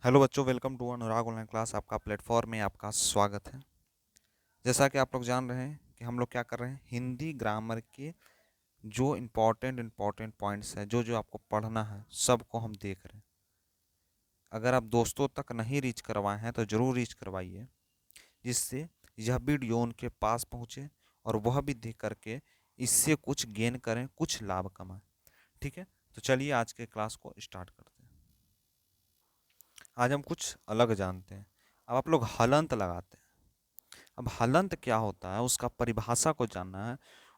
Hello बच्चों, welcome to Anurag online class. आपका platform में आपका स्वागत है। जैसा कि आप लोग जान रहे हैं कि हम लोग क्या कर रहे हैं, हिंदी ग्रामर के जो इम्पोर्टेंट पॉइंट्स हैं, जो जो आपको पढ़ना है, सबको हम देख रहे हैं। अगर आप दोस्तों तक नहीं रीच करवाए हैं तो ज़रूर रीच करवाइए, जिससे यह वीडियो उनके पास पहुँचे और वह भी देख करके इससे कुछ गेन करें, कुछ लाभ कमाएं। ठीक है, तो चलिए आज के क्लास को स्टार्ट करते हैं। आज हम कुछ अलग जानते हैं। अब आप लोग हलंत लगाते हैं। अब हलंत क्या होता है, उसका परिभाषा को जानना है,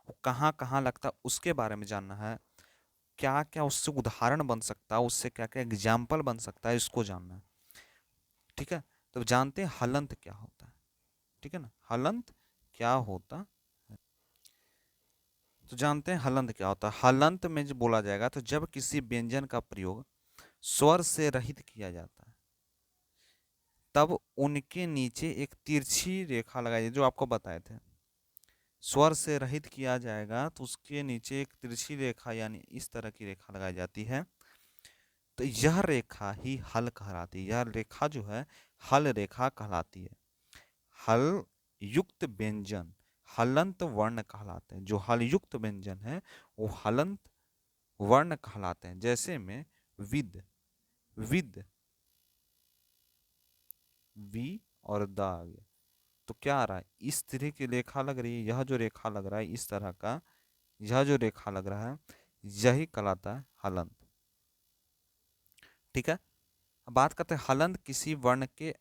वो कहाँ कहाँ लगता है उसके बारे में जानना है, क्या क्या उससे उदाहरण बन सकता है, उससे क्या क्या एग्जाम्पल बन सकता है, इसको जानना है। ठीक है, तो जानते हैं हलंत क्या होता है। ठीक है ना, हलंत क्या होता है। तो जानते हैं हलंत क्या होता है। हलंत में जो बोला जाएगा, तो जब किसी व्यंजन का प्रयोग स्वर से रहित किया जाता है, तब उनके नीचे एक तिरछी रेखा लगाई जाए, जो आपको बताए थे। स्वर से रहित किया जाएगा तो उसके नीचे एक तिरछी रेखा यानी इस तरह की रेखा लगाई जाती है। तो यह रेखा ही हल कहलाती है। यह रेखा जो है हल रेखा कहलाती है। हल युक्त व्यंजन हलंत वर्ण कहलाते हैं। जो हल युक्त व्यंजन है वो हलंत वर्ण कहलाते हैं। जैसे में विद, विद, वी और द आ गया, तो क्या आ रहा है, इस तरह की रेखा लग रही है। यह जो रेखा लग रहा है इस तरह का, यह जो रेखा लग रहा है, यही कहलाता है हलंत। ठीक है, अब बात करते हैं हलंत किसी वर्ण के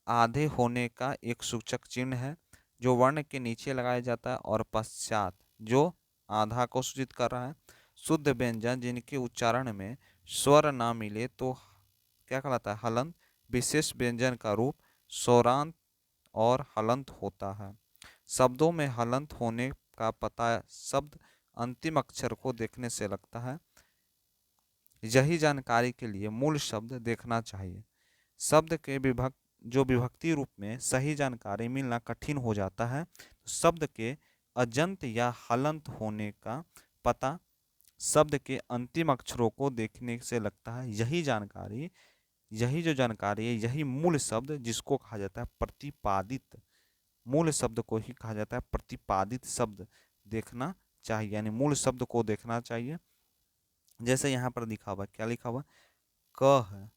आधे होने का एक सूचक चिन्ह है, जो वर्ण के नीचे लगाया जाता है और पश्चात जो आधा को सूचित कर रहा है। शुद्ध व्यंजन जिनके उच्चारण में स्वर ना मिले तो क्या कहलाता है, हलंत। विशेष व्यंजन का रूप स्वरांत और हलंत होता है। शब्दों में हलंत होने का पता शब्द अंतिम अक्षर को देखने से लगता है। यही जानकारी के लिए मूल शब्द देखना चाहिए। शब्द के विभक्ति रूप में सही जानकारी मिलना कठिन हो जाता है, तो शब्द के अजंत या हलंत होने का पता शब्द के अंतिम अक्षरों को देखने से लगता है। यही जो जानकारी है, यही मूल शब्द जिसको कहा जाता है प्रतिपादित, मूल शब्द को ही कहा जाता है प्रतिपादित शब्द देखना चाहिए, यानी मूल शब्द को देखना चाहिए। जैसे यहाँ पर लिखा हुआ, क्या लिखा हुआ, क है,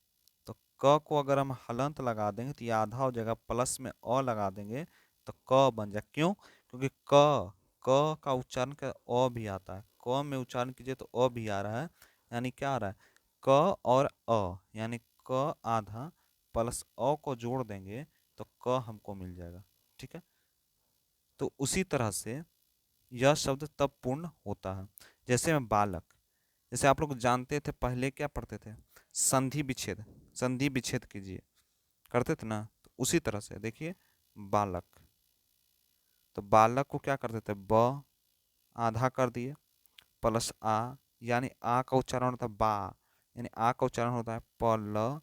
तो क को अगर हम हलंत लगा देंगे तो ये आधा हो जाएगा, प्लस में अ लगा देंगे तो क बन जाए। क्यों? क्योंकि क का उच्चारण का अ भी आता है। क में उच्चारण कीजिए तो अ भी आ रहा है, यानी क्या आ रहा है, क और अ, यानी क आधा प्लस अ को जोड़ देंगे तो क हमको मिल जाएगा। ठीक है, तो उसी तरह से यह शब्द तब पूर्ण होता है। जैसे में बालक, जैसे आप लोग जानते थे पहले क्या पढ़ते थे, संधि विच्छेद, संधि विच्छेद कीजिए, करते थे ना, तो उसी तरह से देखिए बालक, तो बालक को क्या करते थे, ब आधा कर दिए प्लस आ, यानी आ का उच्चारण होता है बा, यानी आ का उच्चारण होता है प ल।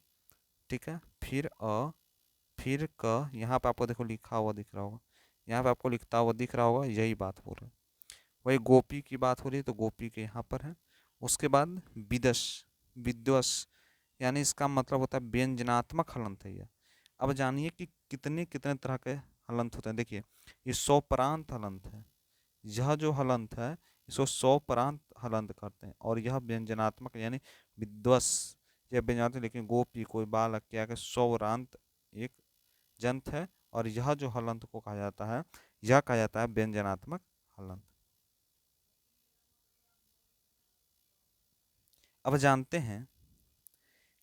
ठीक है, फिर अ, फिर क, यहाँ पे आपको देखो लिखा हुआ दिख रहा होगा, यहाँ पे आपको लिखता हुआ दिख रहा होगा, यही बात हो रहा है। वही गोपी की बात हो रही है तो गोपी के यहाँ पर है। उसके बाद विदस, विद्वस, यानी इसका मतलब होता है व्यंजनात्मक हलंत है यह। अब जानिए कि कितने कितने तरह के हलंत होते हैं। देखिए ये स्वपरांत हलंत है, यह जो हलंत है इसको स्वपरांत हलंत करते हैं, और यह व्यंजनात्मक यानी विद्वस, यह व्यंजनात्मक, लेकिन गोपी कोई बालक क्या के स्वरांत एक जंत है, और यह जो हलंत को कहा जाता है, यह कहा जाता है व्यंजनात्मक हलंत। अब जानते हैं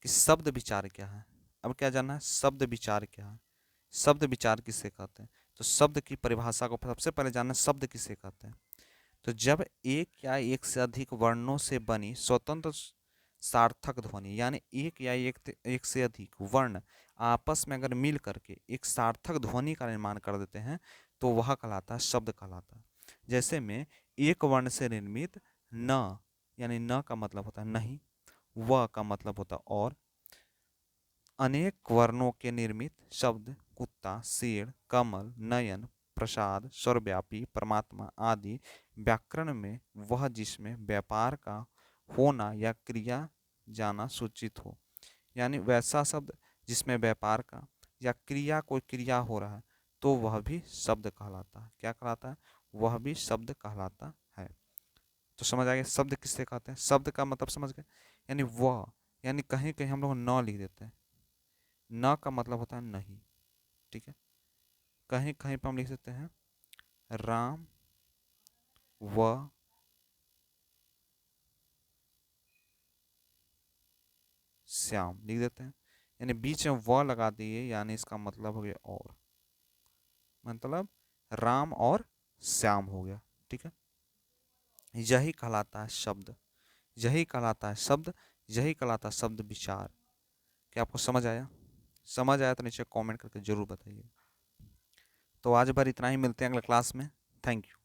कि शब्द विचार क्या है। अब क्या जानना है, शब्द विचार क्या है, शब्द विचार किसे कहते हैं। तो शब्द की परिभाषा को सबसे पहले जानना है, शब्द किसे कहते हैं। तो जब एक या एक से अधिक वर्णों से बनी स्वतंत्र सार्थक ध्वनि, यानी एक या एक से अधिक वर्ण आपस में अगर मिल करके एक सार्थक ध्वनि का निर्माण कर देते हैं तो वह कहलाता है शब्द कहलाता है। जैसे में एक वर्ण से निर्मित न, यानी न का मतलब होता है नहीं, व का मतलब होता है और, अनेक वर्णों के निर्मित शब्द कुत्ता, शेर, कमल, नयन, प्रसाद, सर्वव्यापी, परमात्मा आदि व्याकरण में वह जिसमें व्यापार का होना या क्रिया जाना सूचित हो, यानी वैसा शब्द जिसमें व्यापार का या क्रिया कोई क्रिया हो रहा है तो वह भी शब्द कहलाता है। क्या कहलाता है? वह भी शब्द कहलाता है। तो समझ आ गया शब्द किससे कहते हैं? शब्द का मतलब समझ गए, यानी वह, यानी कहीं कहीं हम लोग न लिख देते हैं, न का मतलब होता है नहीं, ठीक है। कहीं कहीं पर हम लिख देते हैं राम व श्याम लिख देते हैं, यानी बीच में व लगा दिए, यानी इसका मतलब हो गया और, मतलब राम और श्याम हो गया, ठीक है। यही कहलाता है शब्द, यही कहलाता है शब्द, यही कहलाता है शब्द विचार। क्या आपको समझ आया? समझ आया तो नीचे कमेंट करके जरूर बताइए। तो आज बार इतना ही, मिलते हैं अगले क्लास में। Thank you.